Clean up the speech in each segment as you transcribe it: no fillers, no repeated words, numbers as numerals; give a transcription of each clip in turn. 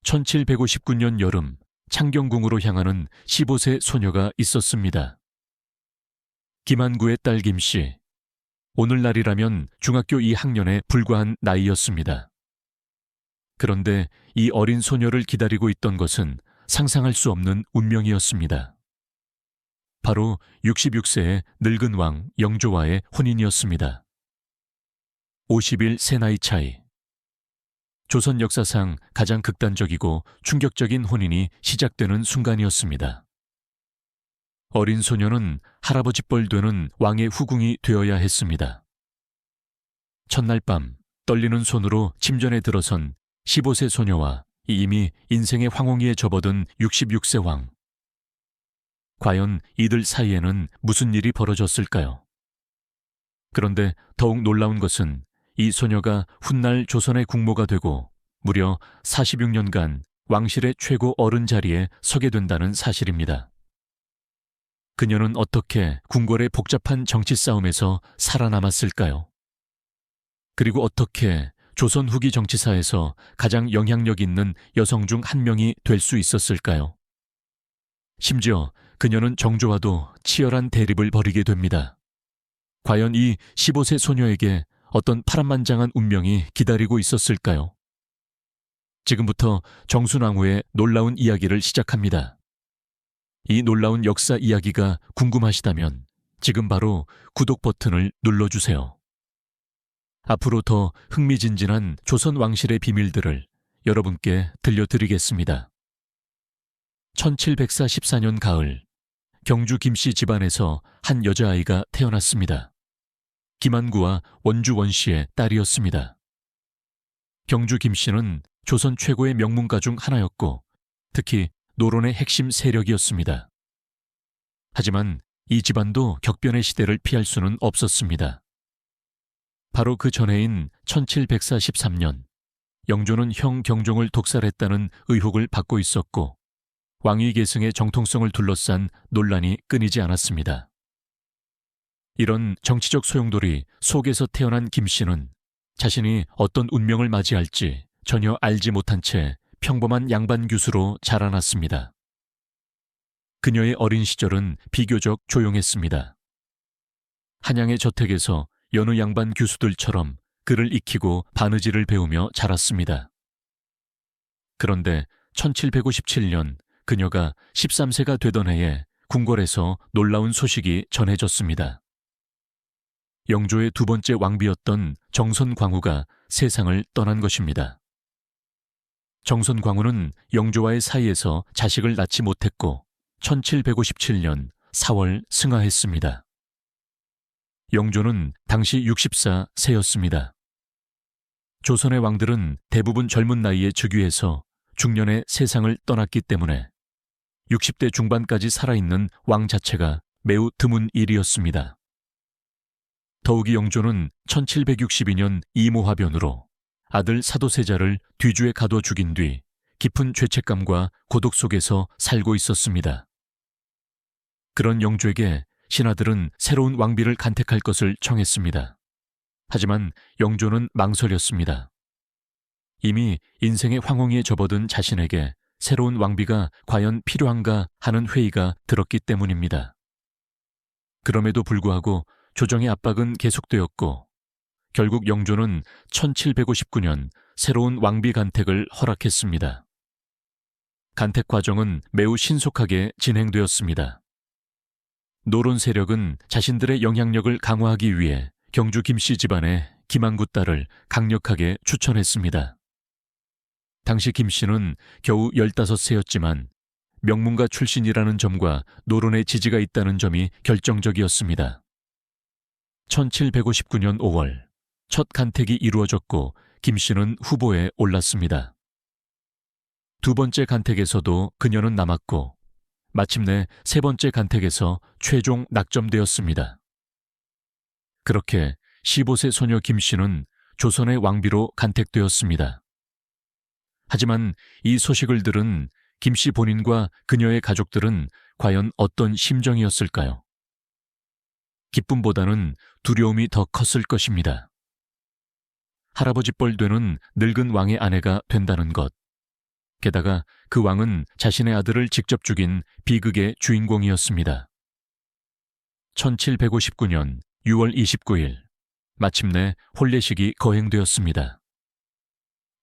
1759년 여름 창경궁으로 향하는 15세 소녀가 있었습니다. 김한구의 딸 김씨. 오늘날이라면 중학교 2학년에 불과한 나이였습니다. 그런데 이 어린 소녀를 기다리고 있던 것은 상상할 수 없는 운명이었습니다. 바로 66세의 늙은 왕 영조와의 혼인이었습니다. 50일 새나이 차이. 조선 역사상 가장 극단적이고 충격적인 혼인이 시작되는 순간이었습니다. 어린 소녀는 할아버지 뻘 되는 왕의 후궁이 되어야 했습니다. 첫날 밤 떨리는 손으로 침전에 들어선 15세 소녀와 이미 인생의 황홍이에 접어든 66세 왕. 과연 이들 사이에는 무슨 일이 벌어졌을까요? 그런데 더욱 놀라운 것은 이 소녀가 훗날 조선의 국모가 되고 무려 46년간 왕실의 최고 어른 자리에 서게 된다는 사실입니다. 그녀는 어떻게 궁궐의 복잡한 정치 싸움에서 살아남았을까요? 그리고 어떻게 조선 후기 정치사에서 가장 영향력 있는 여성 중 한 명이 될 수 있었을까요? 심지어 그녀는 정조와도 치열한 대립을 벌이게 됩니다. 과연 이 15세 소녀에게 어떤 파란만장한 운명이 기다리고 있었을까요? 지금부터 정순왕후의 놀라운 이야기를 시작합니다. 이 놀라운 역사 이야기가 궁금하시다면 지금 바로 구독 버튼을 눌러주세요. 앞으로 더 흥미진진한 조선 왕실의 비밀들을 여러분께 들려드리겠습니다. 1744년 가을, 경주 김씨 집안에서 한 여자아이가 태어났습니다. 김한구와 원주 원씨의 딸이었습니다. 경주 김씨는 조선 최고의 명문가 중 하나였고 특히 노론의 핵심 세력이었습니다. 하지만 이 집안도 격변의 시대를 피할 수는 없었습니다. 바로 그 전해인 1743년, 영조는 형 경종을 독살했다는 의혹을 받고 있었고 왕위 계승의 정통성을 둘러싼 논란이 끊이지 않았습니다. 이런 정치적 소용돌이 속에서 태어난 김씨는 자신이 어떤 운명을 맞이할지 전혀 알지 못한 채 평범한 양반 교수로 자라났습니다. 그녀의 어린 시절은 비교적 조용했습니다. 한양의 저택에서 여느 양반 교수들처럼 글을 익히고 바느질을 배우며 자랐습니다. 그런데 1757년 그녀가 13세가 되던 해에 궁궐에서 놀라운 소식이 전해졌습니다. 영조의 두 번째 왕비였던 정선광후가 세상을 떠난 것입니다. 정선광후는 영조와의 사이에서 자식을 낳지 못했고 1757년 4월 승하했습니다. 영조는 당시 64세였습니다. 조선의 왕들은 대부분 젊은 나이에 즉위해서 중년에 세상을 떠났기 때문에 60대 중반까지 살아있는 왕 자체가 매우 드문 일이었습니다. 더욱이 영조는 1762년 이모화변으로 아들 사도세자를 뒤주에 가둬 죽인 뒤 깊은 죄책감과 고독 속에서 살고 있었습니다. 그런 영조에게 신하들은 새로운 왕비를 간택할 것을 청했습니다. 하지만 영조는 망설였습니다. 이미 인생의 황홍이에 접어든 자신에게 새로운 왕비가 과연 필요한가 하는 회의가 들었기 때문입니다. 그럼에도 불구하고 조정의 압박은 계속되었고 결국 영조는 1759년 새로운 왕비 간택을 허락했습니다. 간택 과정은 매우 신속하게 진행되었습니다. 노론 세력은 자신들의 영향력을 강화하기 위해 경주 김씨 집안의 김한구 딸을 강력하게 추천했습니다. 당시 김씨는 겨우 15세였지만 명문가 출신이라는 점과 노론의 지지가 있다는 점이 결정적이었습니다. 1759년 5월 첫 간택이 이루어졌고 김씨는 후보에 올랐습니다. 두 번째 간택에서도 그녀는 남았고 마침내 세 번째 간택에서 최종 낙점되었습니다. 그렇게 15세 소녀 김씨는 조선의 왕비로 간택되었습니다. 하지만 이 소식을 들은 김씨 본인과 그녀의 가족들은 과연 어떤 심정이었을까요? 기쁨보다는 두려움이 더 컸을 것입니다. 할아버지 뻘 되는 늙은 왕의 아내가 된다는 것, 게다가 그 왕은 자신의 아들을 직접 죽인 비극의 주인공이었습니다. 1759년 6월 29일, 마침내 혼례식이 거행되었습니다.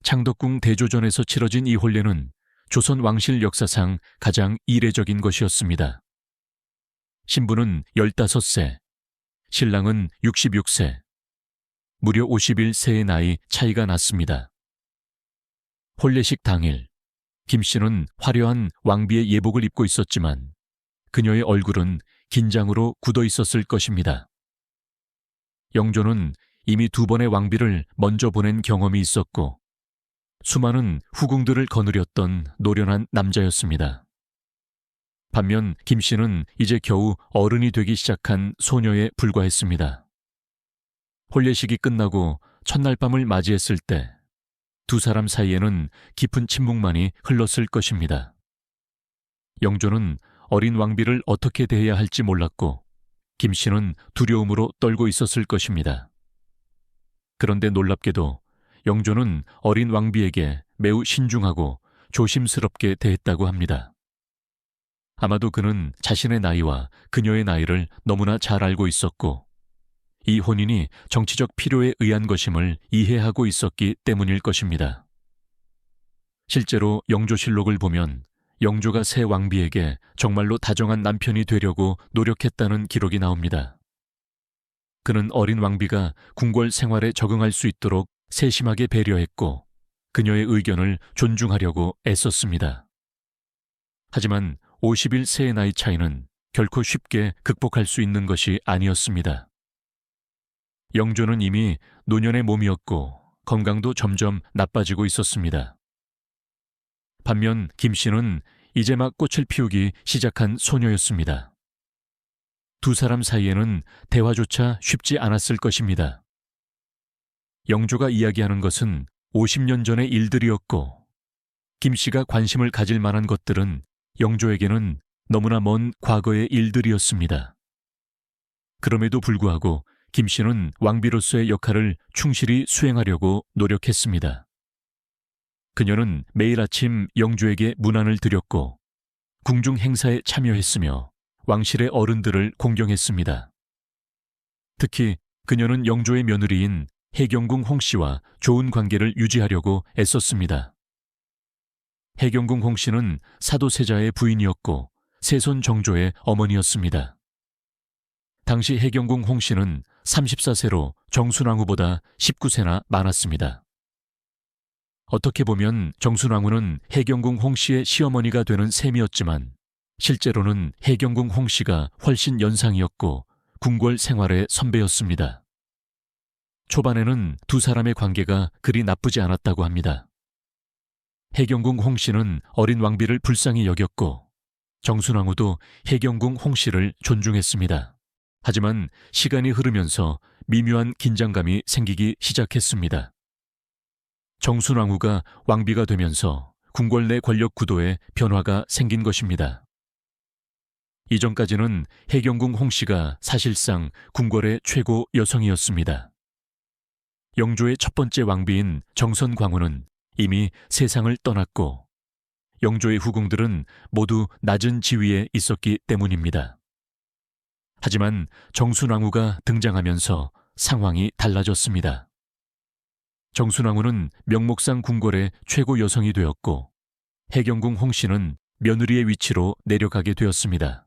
창덕궁 대조전에서 치러진 이 혼례는 조선 왕실 역사상 가장 이례적인 것이었습니다. 신부는 15세, 신랑은 66세, 무려 51세의 나이 차이가 났습니다. 혼례식 당일, 김 씨는 화려한 왕비의 예복을 입고 있었지만 그녀의 얼굴은 긴장으로 굳어 있었을 것입니다. 영조는 이미 2번의 왕비를 먼저 보낸 경험이 있었고 수많은 후궁들을 거느렸던 노련한 남자였습니다. 반면 김 씨는 이제 겨우 어른이 되기 시작한 소녀에 불과했습니다. 혼례식이 끝나고 첫날 밤을 맞이했을 때 두 사람 사이에는 깊은 침묵만이 흘렀을 것입니다. 영조는 어린 왕비를 어떻게 대해야 할지 몰랐고 김 씨는 두려움으로 떨고 있었을 것입니다. 그런데 놀랍게도 영조는 어린 왕비에게 매우 신중하고 조심스럽게 대했다고 합니다. 아마도 그는 자신의 나이와 그녀의 나이를 너무나 잘 알고 있었고 이 혼인이 정치적 필요에 의한 것임을 이해하고 있었기 때문일 것입니다. 실제로 영조실록을 보면 영조가 새 왕비에게 정말로 다정한 남편이 되려고 노력했다는 기록이 나옵니다. 그는 어린 왕비가 궁궐 생활에 적응할 수 있도록 세심하게 배려했고 그녀의 의견을 존중하려고 애썼습니다. 하지만 51세의 나이 차이는 결코 쉽게 극복할 수 있는 것이 아니었습니다. 영조는 이미 노년의 몸이었고 건강도 점점 나빠지고 있었습니다. 반면 김 씨는 이제 막 꽃을 피우기 시작한 소녀였습니다. 두 사람 사이에는 대화조차 쉽지 않았을 것입니다. 영조가 이야기하는 것은 50년 전의 일들이었고 김 씨가 관심을 가질 만한 것들은 영조에게는 너무나 먼 과거의 일들이었습니다. 그럼에도 불구하고 김 씨는 왕비로서의 역할을 충실히 수행하려고 노력했습니다. 그녀는 매일 아침 영조에게 문안을 드렸고 궁중 행사에 참여했으며 왕실의 어른들을 공경했습니다. 특히 그녀는 영조의 며느리인 해경궁 홍씨와 좋은 관계를 유지하려고 애썼습니다. 해경궁 홍씨는 사도세자의 부인이었고 세손 정조의 어머니였습니다. 당시 해경궁 홍씨는 34세로 정순왕후보다 19세나 많았습니다. 어떻게 보면 정순왕후는 해경궁 홍씨의 시어머니가 되는 셈이었지만 실제로는 해경궁 홍씨가 훨씬 연상이었고 궁궐 생활의 선배였습니다. 초반에는 두 사람의 관계가 그리 나쁘지 않았다고 합니다. 해경궁 홍씨는 어린 왕비를 불쌍히 여겼고 정순왕후도 해경궁 홍씨를 존중했습니다. 하지만 시간이 흐르면서 미묘한 긴장감이 생기기 시작했습니다. 정순왕후가 왕비가 되면서 궁궐 내 권력 구도에 변화가 생긴 것입니다. 이전까지는 해경궁 홍씨가 사실상 궁궐의 최고 여성이었습니다. 영조의 첫 번째 왕비인 정선광후는 이미 세상을 떠났고 영조의 후궁들은 모두 낮은 지위에 있었기 때문입니다. 하지만 정순왕후가 등장하면서 상황이 달라졌습니다. 정순왕후는 명목상 궁궐의 최고 여성이 되었고 해경궁 홍씨는 며느리의 위치로 내려가게 되었습니다.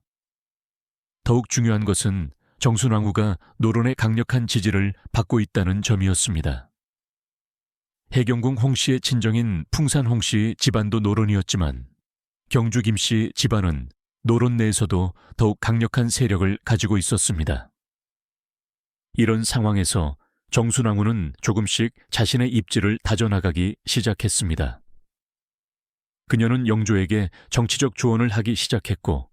더욱 중요한 것은 정순왕후가 노론의 강력한 지지를 받고 있다는 점이었습니다. 해경궁 홍씨의 친정인 풍산 홍씨 집안도 노론이었지만 경주 김씨 집안은 노론 내에서도 더욱 강력한 세력을 가지고 있었습니다. 이런 상황에서 정순왕후는 조금씩 자신의 입지를 다져나가기 시작했습니다. 그녀는 영조에게 정치적 조언을 하기 시작했고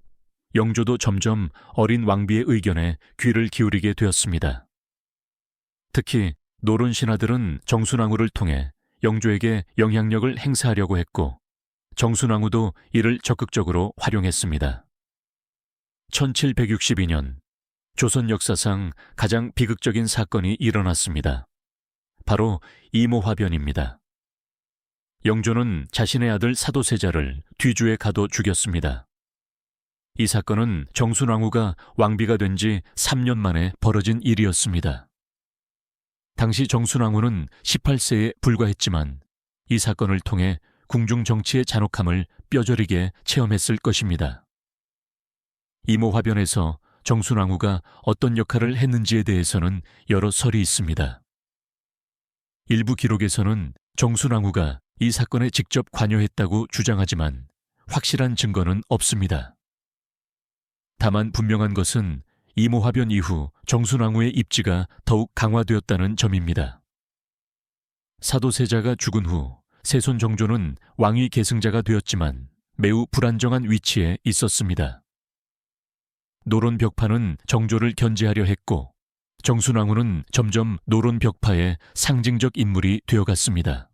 영조도 점점 어린 왕비의 의견에 귀를 기울이게 되었습니다. 특히 노론 신하들은 정순왕후를 통해 영조에게 영향력을 행사하려고 했고 정순왕후도 이를 적극적으로 활용했습니다. 1762년 조선 역사상 가장 비극적인 사건이 일어났습니다. 바로 이모화변입니다. 영조는 자신의 아들 사도세자를 뒤주에 가둬 죽였습니다. 이 사건은 정순왕후가 왕비가 된 지 3년 만에 벌어진 일이었습니다. 당시 정순왕후는 18세에 불과했지만 이 사건을 통해 궁중 정치의 잔혹함을 뼈저리게 체험했을 것입니다. 이모화변에서 정순왕후가 어떤 역할을 했는지에 대해서는 여러 설이 있습니다. 일부 기록에서는 정순왕후가 이 사건에 직접 관여했다고 주장하지만 확실한 증거는 없습니다. 다만 분명한 것은 이모화변 이후 정순왕후의 입지가 더욱 강화되었다는 점입니다. 사도세자가 죽은 후 세손 정조는 왕위 계승자가 되었지만 매우 불안정한 위치에 있었습니다. 노론 벽파는 정조를 견제하려 했고 정순왕후는 점점 노론 벽파의 상징적 인물이 되어갔습니다.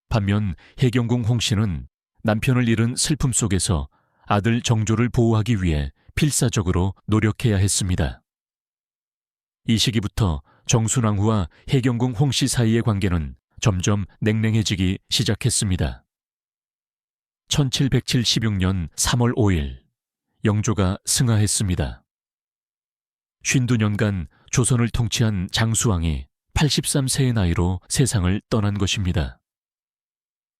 반면 해경궁 홍씨는 남편을 잃은 슬픔 속에서 아들 정조를 보호하기 위해 필사적으로 노력해야 했습니다. 이 시기부터 정순왕후와 해경궁 홍씨 사이의 관계는 점점 냉랭해지기 시작했습니다. 1776년 3월 5일 영조가 승하했습니다. 52년간 조선을 통치한 장수왕이 83세의 나이로 세상을 떠난 것입니다.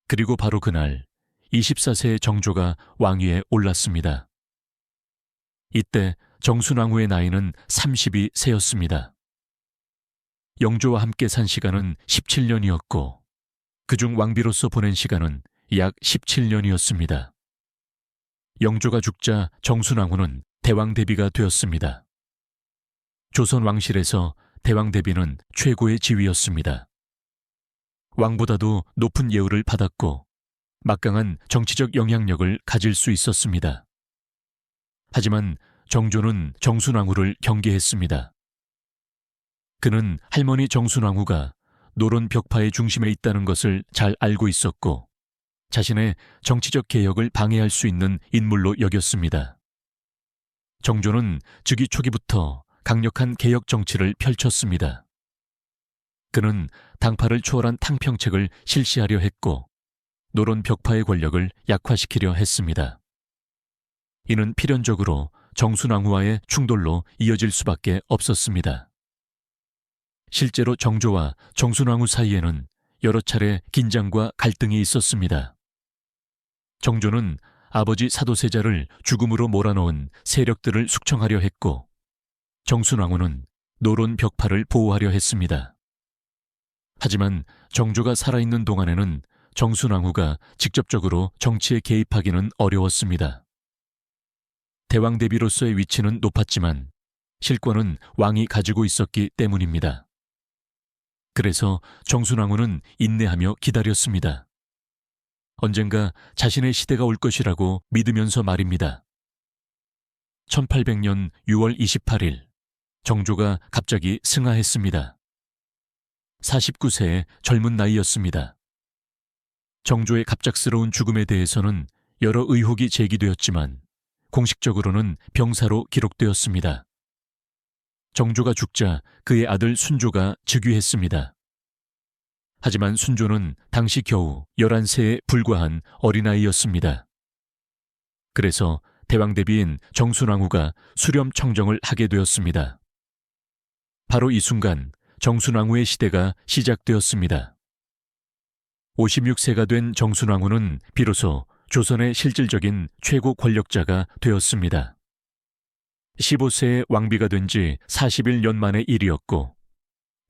그리고 바로 그날 24세의 정조가 왕위에 올랐습니다. 이때 정순왕후의 나이는 32세였습니다. 영조와 함께 산 시간은 17년이었고 그중 왕비로서 보낸 시간은 약 17년이었습니다. 영조가 죽자 정순왕후는 대왕대비가 되었습니다. 조선 왕실에서 대왕대비는 최고의 지위였습니다. 왕보다도 높은 예우를 받았고 막강한 정치적 영향력을 가질 수 있었습니다. 하지만 정조는 정순왕후를 경계했습니다. 그는 할머니 정순왕후가 노론 벽파의 중심에 있다는 것을 잘 알고 있었고 자신의 정치적 개혁을 방해할 수 있는 인물로 여겼습니다. 정조는 즉위 초기부터 강력한 개혁 정치를 펼쳤습니다. 그는 당파를 초월한 탕평책을 실시하려 했고 노론 벽파의 권력을 약화시키려 했습니다. 이는 필연적으로 정순왕후와의 충돌로 이어질 수밖에 없었습니다. 실제로 정조와 정순왕후 사이에는 여러 차례 긴장과 갈등이 있었습니다. 정조는 아버지 사도세자를 죽음으로 몰아넣은 세력들을 숙청하려 했고 정순왕후는 노론 벽파를 보호하려 했습니다. 하지만 정조가 살아있는 동안에는 정순왕후가 직접적으로 정치에 개입하기는 어려웠습니다. 대왕대비로서의 위치는 높았지만 실권은 왕이 가지고 있었기 때문입니다. 그래서 정순왕후는 인내하며 기다렸습니다. 언젠가 자신의 시대가 올 것이라고 믿으면서 말입니다. 1800년 6월 28일 정조가 갑자기 승하했습니다. 49세의 젊은 나이였습니다. 정조의 갑작스러운 죽음에 대해서는 여러 의혹이 제기되었지만 공식적으로는 병사로 기록되었습니다. 정조가 죽자 그의 아들 순조가 즉위했습니다. 하지만 순조는 당시 겨우 11세에 불과한 어린아이였습니다. 그래서 대왕대비인 정순왕후가 수렴청정을 하게 되었습니다. 바로 이 순간 정순왕후의 시대가 시작되었습니다. 56세가 된 정순왕후는 비로소 조선의 실질적인 최고 권력자가 되었습니다. 15세에 왕비가 된 지 41년 만의 일이었고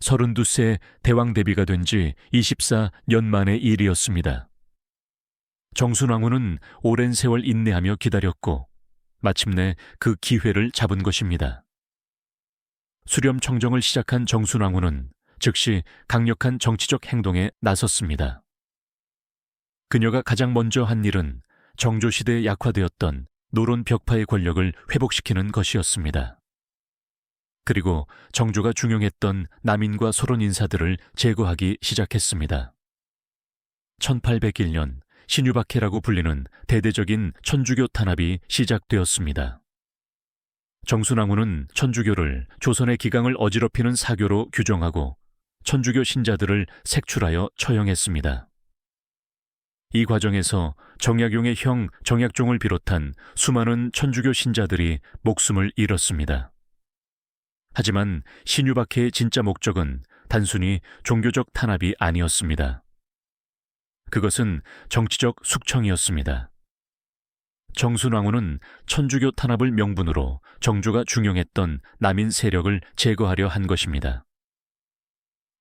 32세 대왕대비가 된 지 24년 만의 일이었습니다. 정순왕후는 오랜 세월 인내하며 기다렸고 마침내 그 기회를 잡은 것입니다. 수렴청정을 시작한 정순왕후는 즉시 강력한 정치적 행동에 나섰습니다. 그녀가 가장 먼저 한 일은 정조시대에 약화되었던 노론 벽파의 권력을 회복시키는 것이었습니다. 그리고 정조가 중용했던 남인과 소론 인사들을 제거하기 시작했습니다. 1801년 신유박해라고 불리는 대대적인 천주교 탄압이 시작되었습니다. 정순왕후는 천주교를 조선의 기강을 어지럽히는 사교로 규정하고 천주교 신자들을 색출하여 처형했습니다. 이 과정에서 정약용의 형 정약종을 비롯한 수많은 천주교 신자들이 목숨을 잃었습니다. 하지만 신유박해의 진짜 목적은 단순히 종교적 탄압이 아니었습니다. 그것은 정치적 숙청이었습니다. 정순왕후는 천주교 탄압을 명분으로 정조가 중용했던 남인 세력을 제거하려 한 것입니다.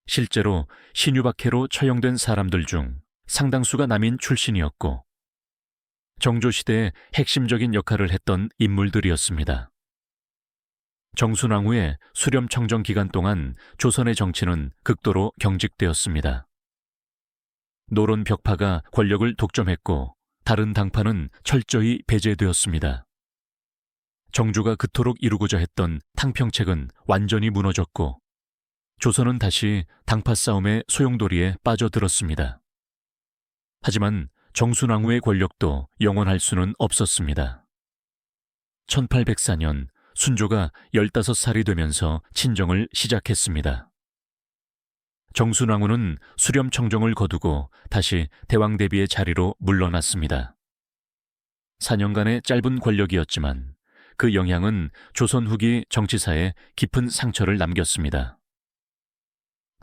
실제로 신유박해로 처형된 사람들 중 상당수가 남인 출신이었고 정조 시대에 핵심적인 역할을 했던 인물들이었습니다. 정순왕후의 수렴청정 기간 동안 조선의 정치는 극도로 경직되었습니다. 노론 벽파가 권력을 독점했고 다른 당파는 철저히 배제되었습니다. 정조가 그토록 이루고자 했던 탕평책은 완전히 무너졌고 조선은 다시 당파 싸움의 소용돌이에 빠져들었습니다. 하지만 정순왕후의 권력도 영원할 수는 없었습니다. 1804년 순조가 15살이 되면서 친정을 시작했습니다. 정순왕후는 수렴청정을 거두고 다시 대왕대비의 자리로 물러났습니다. 4년간의 짧은 권력이었지만 그 영향은 조선 후기 정치사에 깊은 상처를 남겼습니다.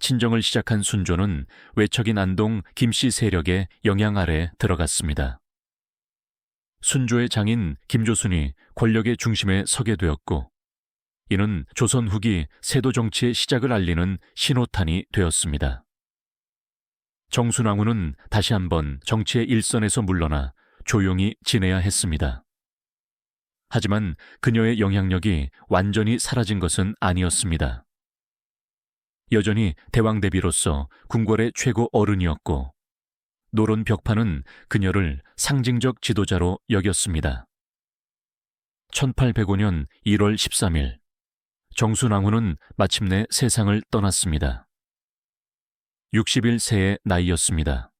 친정을 시작한 순조는 외척인 안동 김씨 세력의 영향 아래 들어갔습니다. 순조의 장인 김조순이 권력의 중심에 서게 되었고 이는 조선 후기 세도 정치의 시작을 알리는 신호탄이 되었습니다. 정순왕후는 다시 한번 정치의 일선에서 물러나 조용히 지내야 했습니다. 하지만 그녀의 영향력이 완전히 사라진 것은 아니었습니다. 여전히 대왕대비로서 궁궐의 최고 어른이었고 노론 벽파는 그녀를 상징적 지도자로 여겼습니다. 1805년 1월 13일 정순왕후는 마침내 세상을 떠났습니다. 61세의 나이였습니다.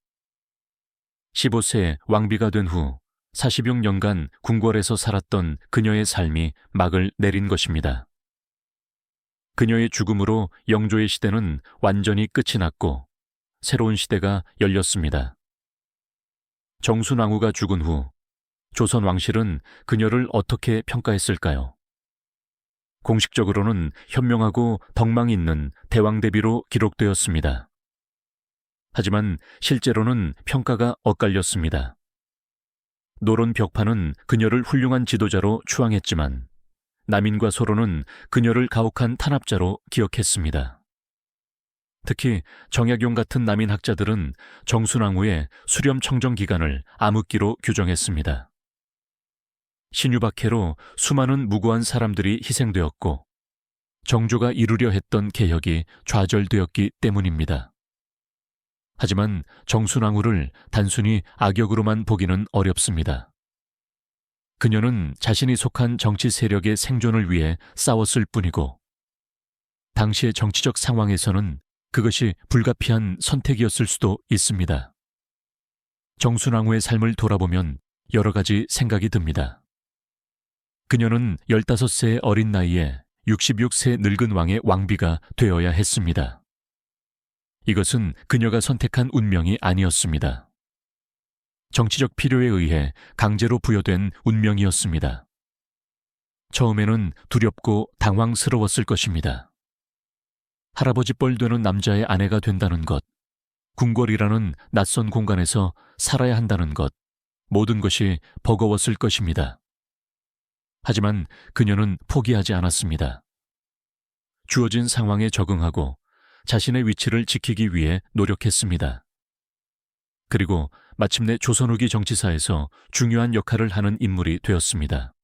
15세에 왕비가 된 후 46년간 궁궐에서 살았던 그녀의 삶이 막을 내린 것입니다. 그녀의 죽음으로 영조의 시대는 완전히 끝이 났고 새로운 시대가 열렸습니다. 정순왕후가 죽은 후 조선 왕실은 그녀를 어떻게 평가했을까요? 공식적으로는 현명하고 덕망 있는 대왕대비로 기록되었습니다. 하지만 실제로는 평가가 엇갈렸습니다. 노론 벽파는 그녀를 훌륭한 지도자로 추앙했지만 남인과 소론은 그녀를 가혹한 탄압자로 기억했습니다. 특히 정약용 같은 남인 학자들은 정순왕후의 수렴청정 기간을 암흑기로 규정했습니다. 신유박해로 수많은 무고한 사람들이 희생되었고 정조가 이루려 했던 개혁이 좌절되었기 때문입니다. 하지만 정순왕후를 단순히 악역으로만 보기는 어렵습니다. 그녀는 자신이 속한 정치 세력의 생존을 위해 싸웠을 뿐이고 당시의 정치적 상황에서는 그것이 불가피한 선택이었을 수도 있습니다. 정순왕후의 삶을 돌아보면 여러 가지 생각이 듭니다. 그녀는 15세의 어린 나이에 66세 늙은 왕의 왕비가 되어야 했습니다. 이것은 그녀가 선택한 운명이 아니었습니다. 정치적 필요에 의해 강제로 부여된 운명이었습니다. 처음에는 두렵고 당황스러웠을 것입니다. 할아버지 뻘 되는 남자의 아내가 된다는 것, 궁궐이라는 낯선 공간에서 살아야 한다는 것, 모든 것이 버거웠을 것입니다. 하지만 그녀는 포기하지 않았습니다. 주어진 상황에 적응하고 자신의 위치를 지키기 위해 노력했습니다. 그리고 마침내 조선 후기 정치사에서 중요한 역할을 하는 인물이 되었습니다.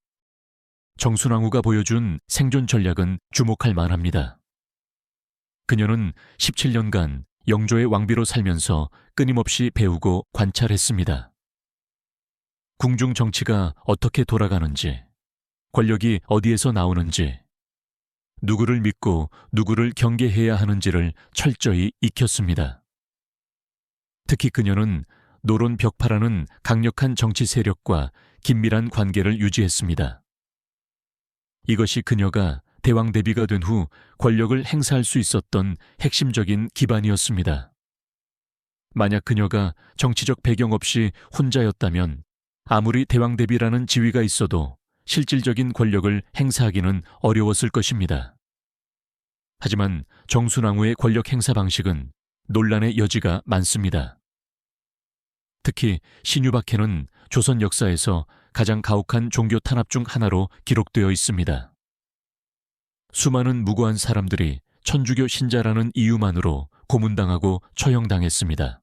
정순왕후가 보여준 생존 전략은 주목할 만합니다. 그녀는 17년간 영조의 왕비로 살면서 끊임없이 배우고 관찰했습니다. 궁중 정치가 어떻게 돌아가는지, 권력이 어디에서 나오는지, 누구를 믿고 누구를 경계해야 하는지를 철저히 익혔습니다. 특히 그녀는 노론 벽파라는 강력한 정치 세력과 긴밀한 관계를 유지했습니다. 이것이 그녀가 대왕대비가 된 후 권력을 행사할 수 있었던 핵심적인 기반이었습니다. 만약 그녀가 정치적 배경 없이 혼자였다면 아무리 대왕대비라는 지위가 있어도 실질적인 권력을 행사하기는 어려웠을 것입니다. 하지만 정순왕후의 권력 행사 방식은 논란의 여지가 많습니다. 특히 신유박해는 조선 역사에서 가장 가혹한 종교 탄압 중 하나로 기록되어 있습니다. 수많은 무고한 사람들이 천주교 신자라는 이유만으로 고문당하고 처형당했습니다.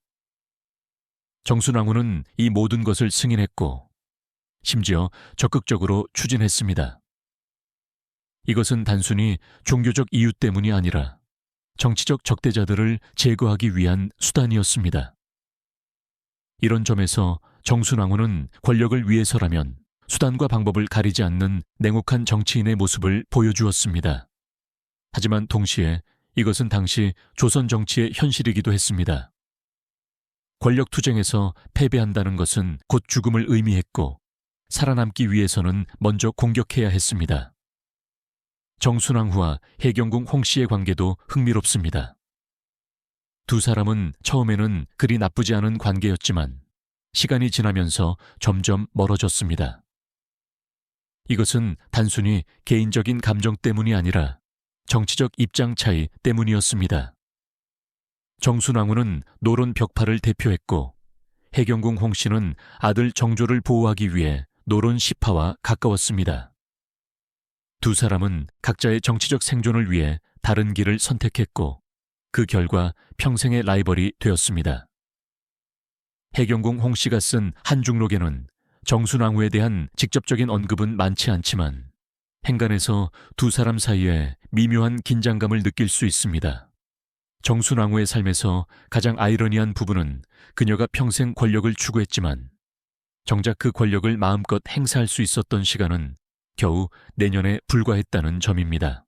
정순왕후는 이 모든 것을 승인했고 심지어 적극적으로 추진했습니다. 이것은 단순히 종교적 이유 때문이 아니라 정치적 적대자들을 제거하기 위한 수단이었습니다. 이런 점에서 정순왕후는 권력을 위해서라면 수단과 방법을 가리지 않는 냉혹한 정치인의 모습을 보여주었습니다. 하지만 동시에 이것은 당시 조선 정치의 현실이기도 했습니다. 권력 투쟁에서 패배한다는 것은 곧 죽음을 의미했고 살아남기 위해서는 먼저 공격해야 했습니다. 정순왕후와 해경궁 홍씨의 관계도 흥미롭습니다. 두 사람은 처음에는 그리 나쁘지 않은 관계였지만 시간이 지나면서 점점 멀어졌습니다. 이것은 단순히 개인적인 감정 때문이 아니라 정치적 입장 차이 때문이었습니다. 정순왕후는 노론 벽파를 대표했고 해경궁 홍씨는 아들 정조를 보호하기 위해 노론 시파와 가까웠습니다. 두 사람은 각자의 정치적 생존을 위해 다른 길을 선택했고 그 결과 평생의 라이벌이 되었습니다. 해경궁 홍씨가 쓴 한중록에는 정순왕후에 대한 직접적인 언급은 많지 않지만 행간에서 두 사람 사이에 미묘한 긴장감을 느낄 수 있습니다. 정순왕후의 삶에서 가장 아이러니한 부분은 그녀가 평생 권력을 추구했지만 정작 그 권력을 마음껏 행사할 수 있었던 시간은 겨우 내년에 불과했다는 점입니다.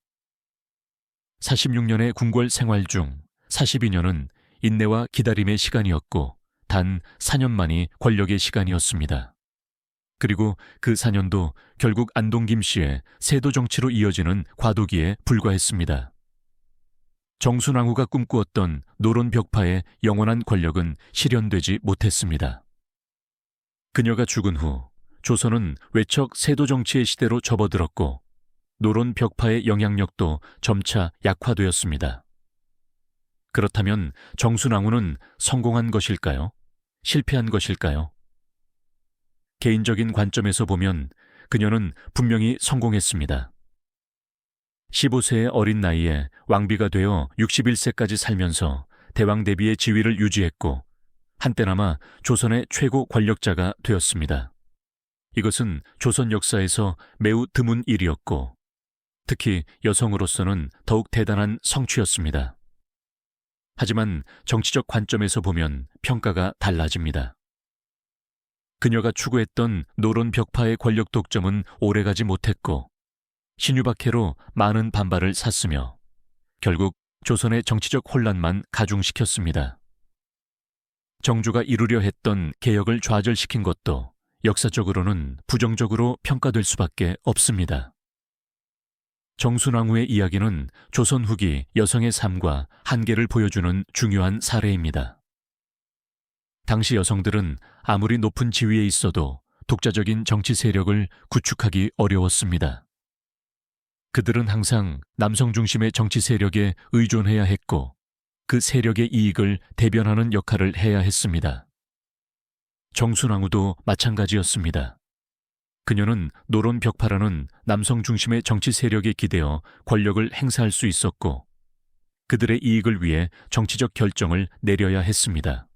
46년의 궁궐 생활 중 42년은 인내와 기다림의 시간이었고 단 4년만이 권력의 시간이었습니다. 그리고 그 4년도 결국 안동 김씨의 세도 정치로 이어지는 과도기에 불과했습니다. 정순왕후가 꿈꾸었던 노론 벽파의 영원한 권력은 실현되지 못했습니다. 그녀가 죽은 후 조선은 외척 세도 정치의 시대로 접어들었고 노론 벽파의 영향력도 점차 약화되었습니다. 그렇다면 정순왕후는 성공한 것일까요? 실패한 것일까요? 개인적인 관점에서 보면 그녀는 분명히 성공했습니다. 15세의 어린 나이에 왕비가 되어 61세까지 살면서 대왕대비의 지위를 유지했고 한때나마 조선의 최고 권력자가 되었습니다. 이것은 조선 역사에서 매우 드문 일이었고 특히 여성으로서는 더욱 대단한 성취였습니다. 하지만 정치적 관점에서 보면 평가가 달라집니다. 그녀가 추구했던 노론 벽파의 권력 독점은 오래가지 못했고 신유박해로 많은 반발을 샀으며 결국 조선의 정치적 혼란만 가중시켰습니다. 정조가 이루려 했던 개혁을 좌절시킨 것도 역사적으로는 부정적으로 평가될 수밖에 없습니다. 정순왕후의 이야기는 조선 후기 여성의 삶과 한계를 보여주는 중요한 사례입니다. 당시 여성들은 아무리 높은 지위에 있어도 독자적인 정치 세력을 구축하기 어려웠습니다. 그들은 항상 남성 중심의 정치 세력에 의존해야 했고 그 세력의 이익을 대변하는 역할을 해야 했습니다. 정순왕후도 마찬가지였습니다. 그녀는 노론 벽파라는 남성 중심의 정치 세력에 기대어 권력을 행사할 수 있었고 그들의 이익을 위해 정치적 결정을 내려야 했습니다.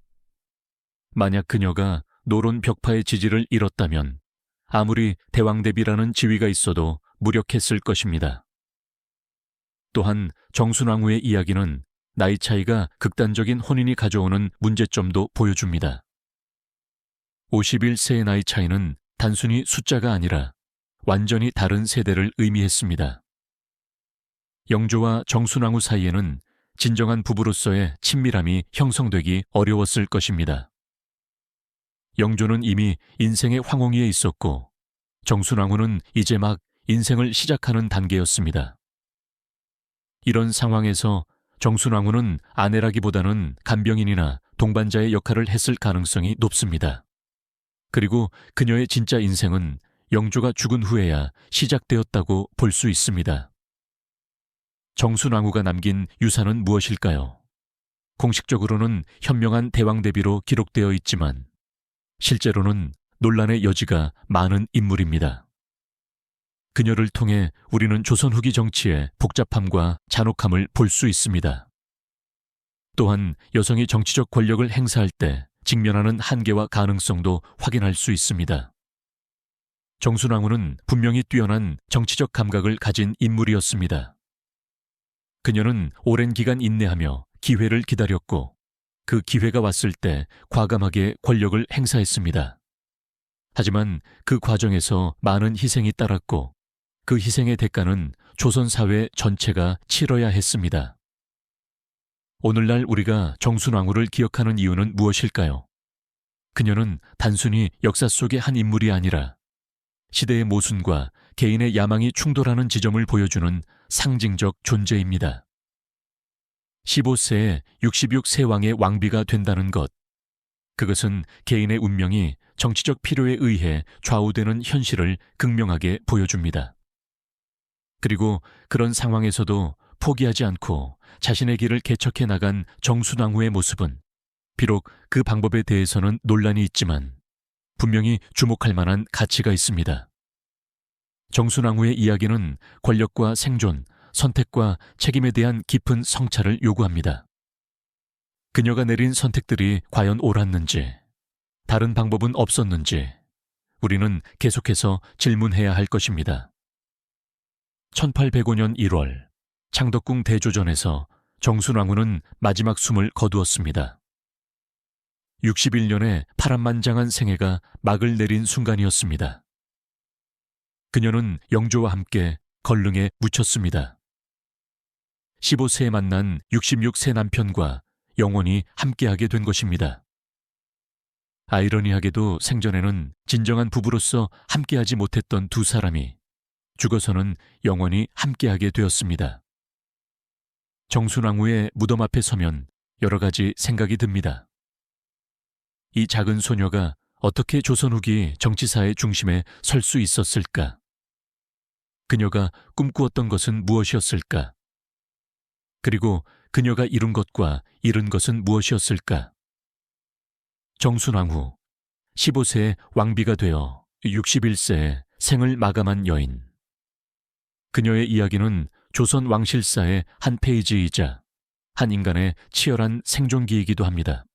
만약 그녀가 노론 벽파의 지지를 잃었다면 아무리 대왕대비라는 지위가 있어도 무력했을 것입니다. 또한 정순왕후의 이야기는 나이 차이가 극단적인 혼인이 가져오는 문제점도 보여줍니다. 51세의 나이 차이는 단순히 숫자가 아니라 완전히 다른 세대를 의미했습니다. 영조와 정순왕후 사이에는 진정한 부부로서의 친밀함이 형성되기 어려웠을 것입니다. 영조는 이미 인생의 황혼기에 있었고 정순왕후는 이제 막 인생을 시작하는 단계였습니다. 이런 상황에서 정순왕후는 아내라기보다는 간병인이나 동반자의 역할을 했을 가능성이 높습니다. 그리고 그녀의 진짜 인생은 영조가 죽은 후에야 시작되었다고 볼 수 있습니다. 정순왕후가 남긴 유산은 무엇일까요? 공식적으로는 현명한 대왕 대비로 기록되어 있지만 실제로는 논란의 여지가 많은 인물입니다. 그녀를 통해 우리는 조선 후기 정치의 복잡함과 잔혹함을 볼 수 있습니다. 또한 여성이 정치적 권력을 행사할 때 직면하는 한계와 가능성도 확인할 수 있습니다. 정순왕후는 분명히 뛰어난 정치적 감각을 가진 인물이었습니다. 그녀는 오랜 기간 인내하며 기회를 기다렸고 그 기회가 왔을 때 과감하게 권력을 행사했습니다. 하지만 그 과정에서 많은 희생이 따랐고 그 희생의 대가는 조선 사회 전체가 치러야 했습니다. 오늘날 우리가 정순왕후를 기억하는 이유는 무엇일까요? 그녀는 단순히 역사 속의 한 인물이 아니라 시대의 모순과 개인의 야망이 충돌하는 지점을 보여주는 상징적 존재입니다. 15세에 66세 왕의 왕비가 된다는 것, 그것은 개인의 운명이 정치적 필요에 의해 좌우되는 현실을 극명하게 보여줍니다. 그리고 그런 상황에서도 포기하지 않고 자신의 길을 개척해 나간 정순왕후의 모습은 비록 그 방법에 대해서는 논란이 있지만 분명히 주목할 만한 가치가 있습니다. 정순왕후의 이야기는 권력과 생존, 선택과 책임에 대한 깊은 성찰을 요구합니다. 그녀가 내린 선택들이 과연 옳았는지, 다른 방법은 없었는지 우리는 계속해서 질문해야 할 것입니다. 1805년 1월 창덕궁 대조전에서 정순왕후는 마지막 숨을 거두었습니다. 61년의 파란만장한 생애가 막을 내린 순간이었습니다. 그녀는 영조와 함께 걸릉에 묻혔습니다. 15세에 만난 66세 남편과 영원히 함께하게 된 것입니다. 아이러니하게도 생전에는 진정한 부부로서 함께하지 못했던 두 사람이 죽어서는 영원히 함께하게 되었습니다. 정순왕후의 무덤 앞에 서면 여러 가지 생각이 듭니다. 이 작은 소녀가 어떻게 조선 후기 정치사의 중심에 설 수 있었을까? 그녀가 꿈꾸었던 것은 무엇이었을까? 그리고 그녀가 이룬 것과 잃은 것은 무엇이었을까? 정순왕후, 15세에 왕비가 되어 61세에 생을 마감한 여인. 그녀의 이야기는 조선 왕실사의 한 페이지이자 한 인간의 치열한 생존기이기도 합니다.